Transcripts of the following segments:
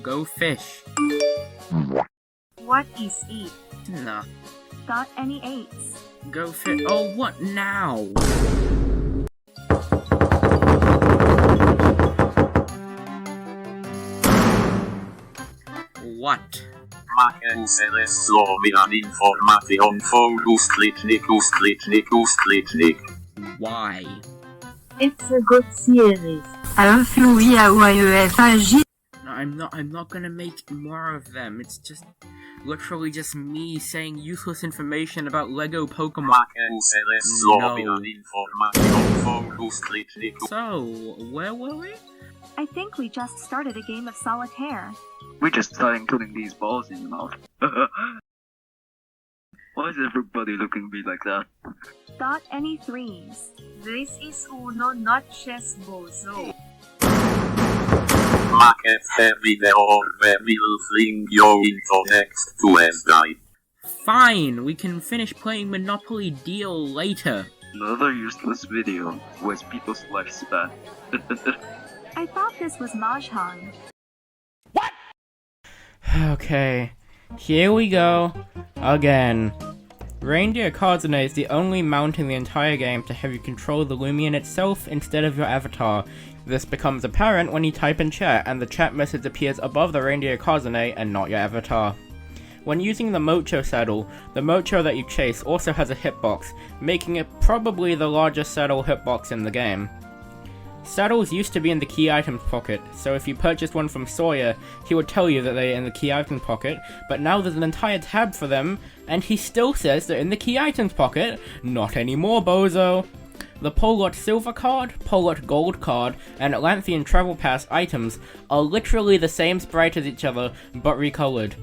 Go fish. What is eat? Nah. Got any eights? Go fish. Oh, what now? What? Maken zelest Loomian information focus click. Why? It's a good series. Influia I'm not gonna make more of them. It's just literally just me saying useless information about Lego Pokemon. Maken zelest Loomian information focus click. So, where were we? I think we just started a game of solitaire. We just started including these balls in your mouth. Why is everybody looking at me like that? Got any threes? This is uno noches bozo. Maken video where we'll fling you into next Tuesday. Fine, we can finish playing Monopoly Deal later. Another useless video was people's lifespan. I thought this was Mahjong. Okay, here we go. Again. Reindeer Coordinate is the only mount in the entire game to have you control the Loomian itself instead of your avatar. This becomes apparent when you type in chat and the chat message appears above the Reindeer Coordinate and not your avatar. When using the Mocho saddle, the Mocho that you chase also has a hitbox, making it probably the largest saddle hitbox in the game. Saddles used to be in the key items pocket, so if you purchased one from Sawyer, he would tell you that they're in the key items pocket, but now there's an entire tab for them, and he still says they're in the key items pocket. Not anymore, bozo! The Polot Silver card, Polot Gold card, and Atlantean Travel Pass items are literally the same sprite as each other, but recolored.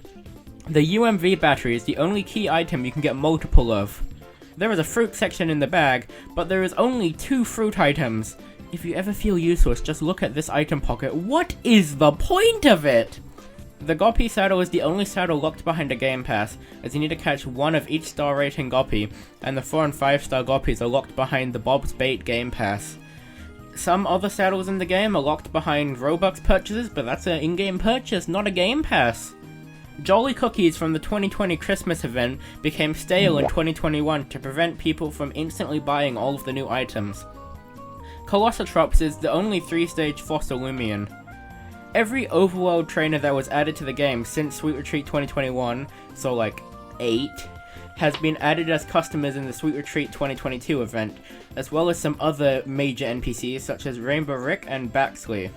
The UMV battery is the only key item you can get multiple of. There is a fruit section in the bag, but there is only 2 fruit items. If you ever feel useless, just look at this item pocket. What is the point of it? The Goppy saddle is the only saddle locked behind a game pass, as you need to catch one of each star rating Goppy, and the 4 and 5 star Goppies are locked behind the Bob's Bait game pass. Some other saddles in the game are locked behind Robux purchases, but that's an in-game purchase, not a game pass. Jolly Cookies from the 2020 Christmas event became stale in 2021 to prevent people from instantly buying all of the new items. Colossotrops is the only 3-stage fossil Loomian. Every overworld trainer that was added to the game since Sweet Retreat 2021, so like 8, has been added as customers in the Sweet Retreat 2022 event, as well as some other major NPCs such as Rainbow Rick and Baxley.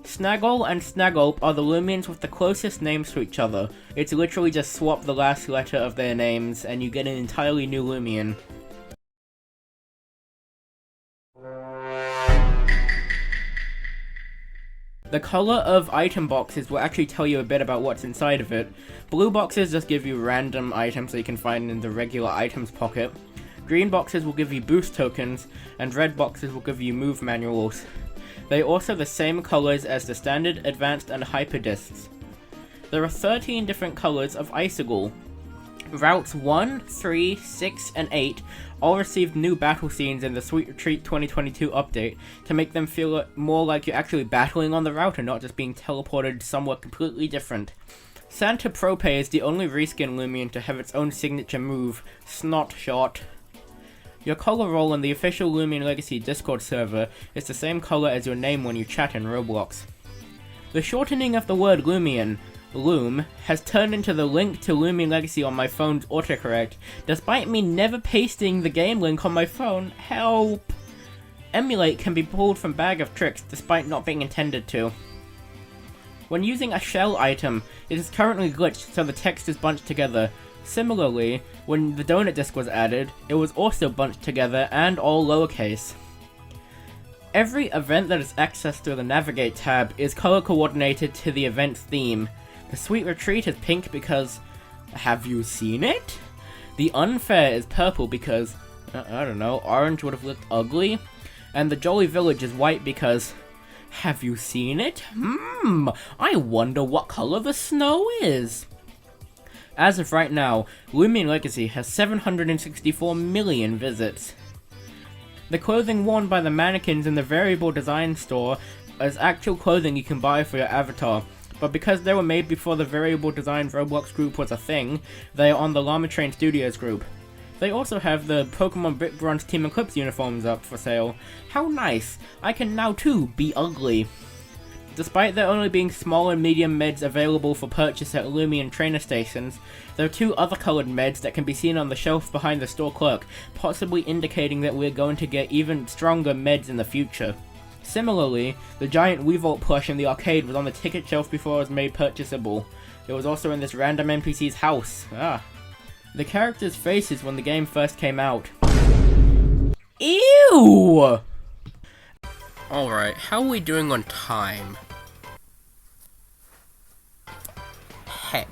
Snaggle and Snaggulp are the Loomians with the closest names to each other. It's literally just swap the last letter of their names and you get an entirely new Loomian. The color of item boxes will actually tell you a bit about what's inside of it. Blue boxes just give you random items that you can find in the regular items pocket. Green boxes will give you boost tokens, and red boxes will give you move manuals. They are also the same colors as the standard, advanced, and hyper discs. There are 13 different colors of Icicle. Routes 1, 3, 6, and 8 all received new battle scenes in the Sweet Retreat 2022 update to make them feel more like you're actually battling on the route and not just being teleported somewhere completely different. Santa Prope is the only reskin Loomian to have its own signature move, Snot Shot. Your color role in the official Loomian Legacy Discord server is the same color as your name when you chat in Roblox. The shortening of the word Loomian, Loom, has turned into the link to Loomian Legacy on my phone's autocorrect, despite me never pasting the game link on my phone. Help! Emulate can be pulled from Bag of Tricks, despite not being intended to. When using a shell item, it is currently glitched so the text is bunched together. Similarly, when the donut disc was added, it was also bunched together and all lowercase. Every event that is accessed through the Navigate tab is color coordinated to the event's theme. The Sweet Retreat is pink because... have you seen it? The Unfair is purple because... I don't know, orange would have looked ugly. And the Jolly Village is white because... have you seen it? I wonder what color the snow is. As of right now, Loomian Legacy has 764 million visits. The clothing worn by the mannequins in the Variable Design store is actual clothing you can buy for your avatar, but because they were made before the variable design Roblox group was a thing, they are on the Llama Train Studios group. They also have the Pokemon Brick Bronze Team Eclipse uniforms up for sale. How nice! I can now too be ugly. Despite there only being small and medium meds available for purchase at Loomian trainer stations, there are 2 other coloured meds that can be seen on the shelf behind the store clerk, possibly indicating that we're going to get even stronger meds in the future. Similarly, the giant Weevil plush in the arcade was on the ticket shelf before it was made purchasable. It was also in this random NPC's house. The characters' faces when the game first came out. Ew! Alright, how are we doing on time? Heck.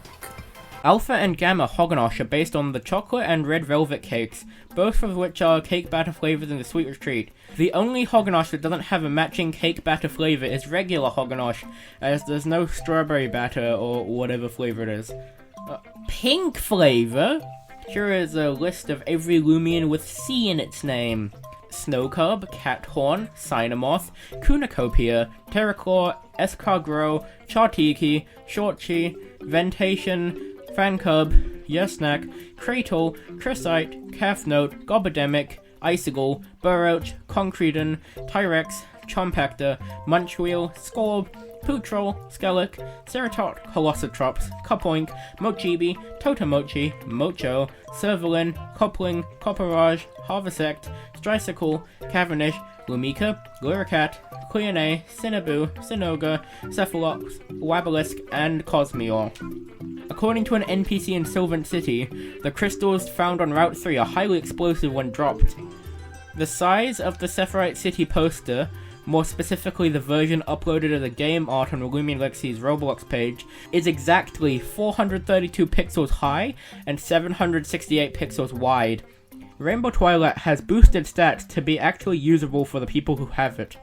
Alpha and Gamma Hoganosh are based on the chocolate and red velvet cakes, both of which are cake batter flavors in the Sweet Retreat. The only Hoganosh that doesn't have a matching cake batter flavor is regular Hoganosh, as there's no strawberry batter or whatever flavor it is. Pink flavor? Here is a list of every Loomian with C in its name. Snowcub, Cathorn, Cynamoth, Kunacopia, Terraclaw, Escargrow, Chartiki, Shortchi, Ventation, Fancub, Yersnack, Kratle, Chrysite, Calfnote, Gobademic, Icicle, Burroach, Concreton, Tyrex, Chompactor, Munchwheel, Scorb, Pootrol, Skellic, Ceratot, Colossotrops, Cupoink, Mochibi, Totamochi, Mocho, Servalin, Copling, Copperage, Harvesect, Stricycle, Cavendish, Lumika, Gluricat, Cleone, Cinnaboo, Sinoga, Cephalops, Wabalisk, and Cosmeor. According to an NPC in Sylvan City, the crystals found on Route 3 are highly explosive when dropped. The size of the Sephirite City poster, more specifically the version uploaded as a game art on Loomian Legacy's Roblox page, is exactly 432 pixels high and 768 pixels wide. Rainbow Twilight has boosted stats to be actually usable for the people who have it.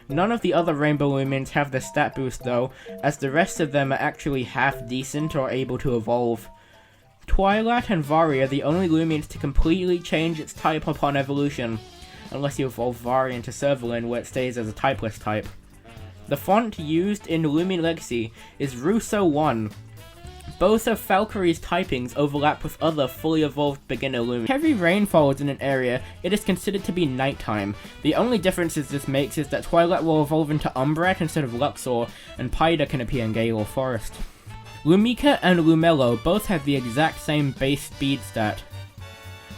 None of the other Rainbow Loomians have the stat boost though, as the rest of them are actually half decent or able to evolve. Twilight and Vari are the only Loomians to completely change its type upon evolution, unless you evolve Vari into Servalin where it stays as a typeless type. The font used in Loomian Legacy is Russo 1. Both of Valkyrie's typings overlap with other fully evolved beginner Loomians. Heavy rain falls in an area, it is considered to be nighttime. The only differences this makes is that Twilight will evolve into Umbrat instead of Luxor, and Pyda can appear in Gaylor Forest. Lumika and Lumello both have the exact same base speed stat.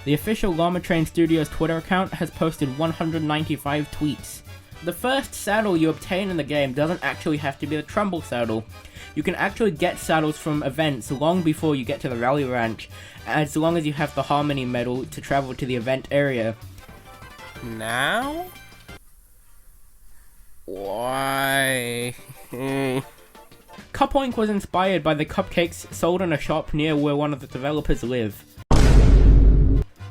The official Llama Train Studios Twitter account has posted 195 tweets. The first saddle you obtain in the game doesn't actually have to be the Trumbull saddle. You can actually get saddles from events long before you get to the Rally Ranch, as long as you have the Harmony medal to travel to the event area. Now? Why? Cupoink was inspired by the cupcakes sold in a shop near where one of the developers live.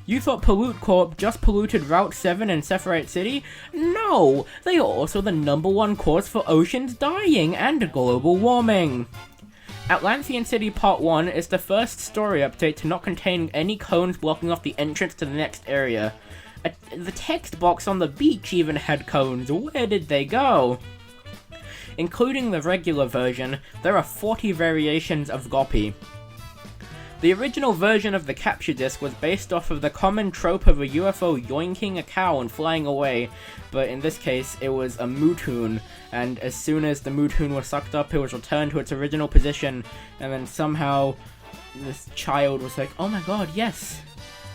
You thought Pollute Corp just polluted Route 7 in Sephirite City? No! They are also the #1 cause for oceans dying and global warming! Atlantean City Part 1 is the first story update to not contain any cones blocking off the entrance to the next area. The text box on the beach even had cones. Where did they go? Including the regular version, there are 40 variations of Goppy. The original version of the capture disc was based off of the common trope of a UFO yoinking a cow and flying away, but in this case it was a Mutoon, and as soon as the Mutoon was sucked up it was returned to its original position, and then somehow this child was like, oh my god, yes!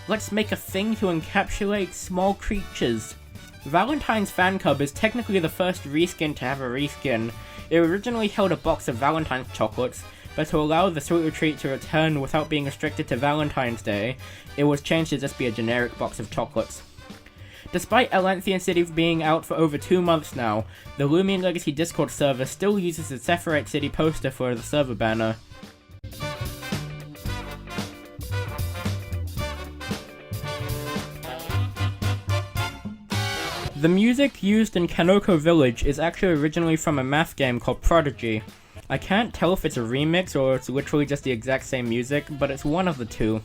Let's make a thing to encapsulate small creatures. Valentine's Fan Cub is technically the first reskin to have a reskin. It originally held a box of Valentine's chocolates, but to allow the Sweet Retreat to return without being restricted to Valentine's Day, it was changed to just be a generic box of chocolates. Despite Atlantean City being out for over 2 months now, the Loomian Legacy Discord server still uses the Sephirite City poster for the server banner. The music used in Kanoko Village is actually originally from a math game called Prodigy. I can't tell if it's a remix or it's literally just the exact same music, but it's one of the two.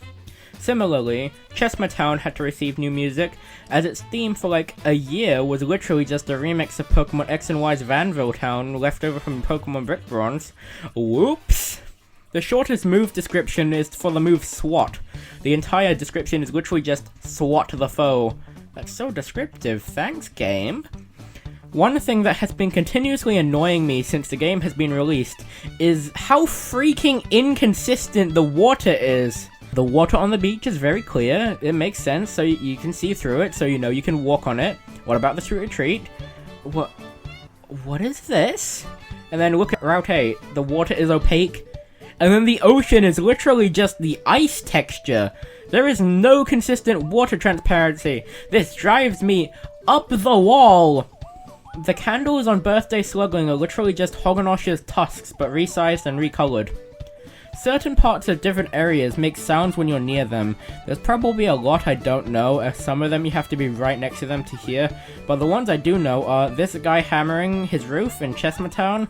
Similarly, Chessma Town had to receive new music, as its theme for like a year was literally just a remix of Pokemon X and Y's Vanville Town left over from Pokemon Brick Bronze. Whoops! The shortest move description is for the move SWAT. The entire description is literally just SWAT the foe. That's so descriptive, thanks game. One thing that has been continuously annoying me since the game has been released is how freaking inconsistent the water is. The water on the beach is very clear, it makes sense, so you can see through it, so you know you can walk on it. What about the Street Retreat? What is this? And then look at Route 8, the water is opaque. And then the ocean is literally just the ice texture. There is no consistent water transparency. This drives me up the wall. The candles on Birthday Slugling are literally just Hoganosh's tusks, but resized and recolored. Certain parts of different areas make sounds when you're near them. There's probably a lot I don't know, as some of them you have to be right next to them to hear, but the ones I do know are this guy hammering his roof in Chessma Town,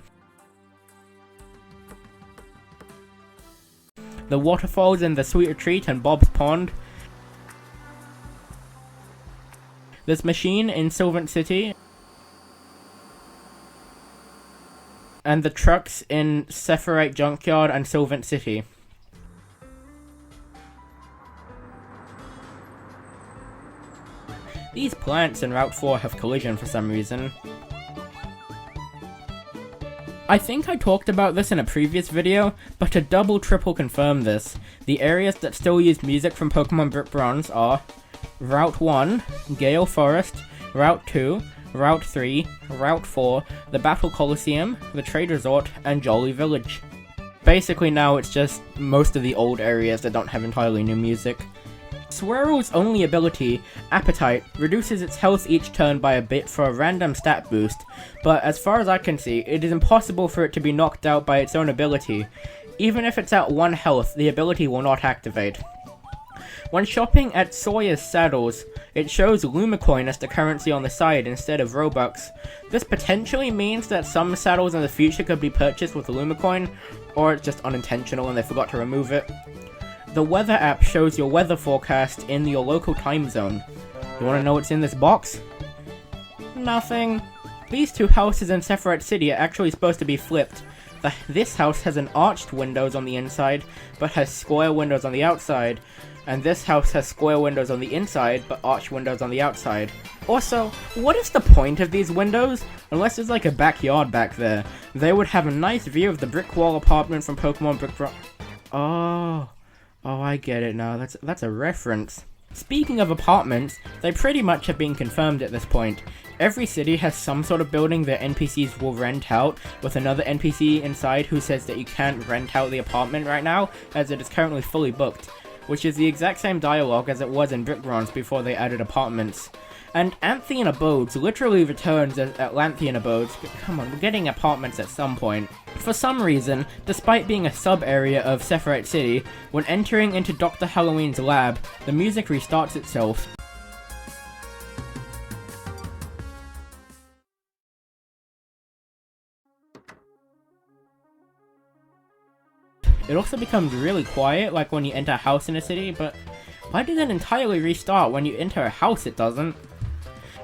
the waterfalls in the Sweet Retreat and Bob's Pond, this machine in Sylvan City, and the trucks in Sephirite Junkyard and Sylvan City. These plants in Route 4 have collision for some reason. I think I talked about this in a previous video, but to triple confirm this, the areas that still use music from Pokemon Brick Bronze are Route 1, Gale Forest, Route 2, Route 3, Route 4, the Battle Coliseum, the Trade Resort, and Jolly Village. Basically now it's just most of the old areas that don't have entirely new music. Swirl's only ability, Appetite, reduces its health each turn by a bit for a random stat boost, but as far as I can see, it is impossible for it to be knocked out by its own ability. Even if it's at 1 health, the ability will not activate. When shopping at Sawyer's Saddles, it shows Lumicoin as the currency on the side instead of Robux. This potentially means that some saddles in the future could be purchased with Lumicoin, or it's just unintentional and they forgot to remove it. The weather app shows your weather forecast in your local time zone. You wanna know what's in this box? Nothing. These two houses in Sephirite City are actually supposed to be flipped. This house has an arched windows on the inside, but has square windows on the outside. And this house has square windows on the inside, but arched windows on the outside. Also, what is the point of these windows? Unless there's like a backyard back there. They would have a nice view of the brick wall apartment from Pokemon Brick Bronze. Oh, I get it now. That's a reference. Speaking of apartments, they pretty much have been confirmed at this point. Every city has some sort of building that NPCs will rent out, with another NPC inside who says that you can't rent out the apartment right now, as it is currently fully booked, which is the exact same dialogue as it was in Brick Bronze before they added apartments. And Anthian Abodes literally returns as Atlanthean Abodes. Come on, we're getting apartments at some point. For some reason, despite being a sub-area of Sephirite City, when entering into Dr. Halloween's lab, the music restarts itself. It also becomes really quiet, like when you enter a house in a city, but why does it entirely restart when you enter a house it doesn't?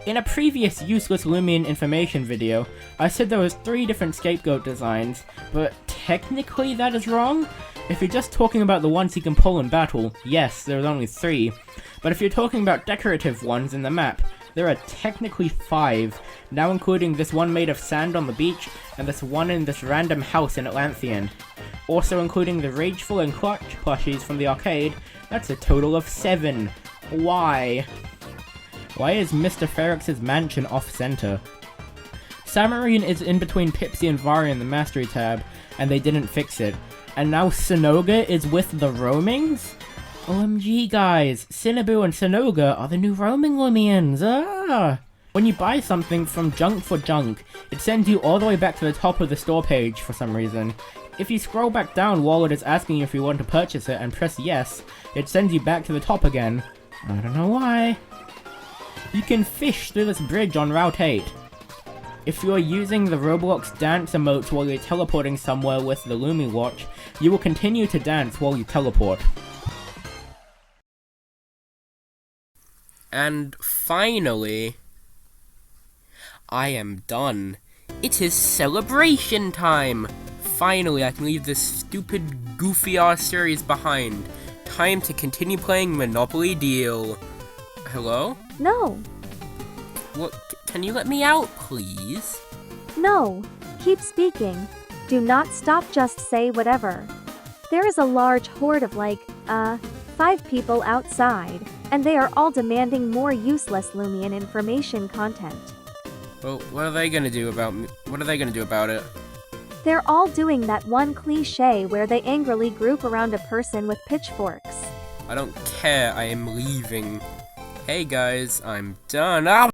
In a previous useless Loomian information video, I said there was 3 different scapegoat designs, but technically that is wrong. If you're just talking about the ones you can pull in battle, yes, there's only 3. But if you're talking about decorative ones in the map, there are technically 5, now including this one made of sand on the beach, and this one in this random house in Atlanthean. Also including the Rageful and Clutch plushies from the arcade, that's a total of 7. Why? Why is Mr. Ferrex's mansion off-center? Samarine is in between Pipsy and Vari in the Mastery tab, and they didn't fix it. And now Sinoga is with the Roamings? OMG guys, Cinnaboo and Sinoga are the new roaming Loomians! Ah! When you buy something from Junk for Junk, it sends you all the way back to the top of the store page for some reason. If you scroll back down while it is asking you if you want to purchase it and press yes, it sends you back to the top again. I don't know why. You can fish through this bridge on Route 8. If you are using the Roblox dance emotes while you're teleporting somewhere with the Lumi watch, you will continue to dance while you teleport. And finally, I am done. It is celebration time! Finally, I can leave this stupid, goofy-ass series behind. Time to continue playing Monopoly Deal. Hello? No, What? Can you let me out, please? no. Keep speaking. Do not stop, just say whatever. There is a large horde of 5 people outside, and they are all demanding more useless Loomian information content. Well, what are they gonna do about me? What are they gonna do about it? They're all doing that one cliché where they angrily group around a person with pitchforks. I don't care, I am leaving. Hey guys, I'm done. Ah!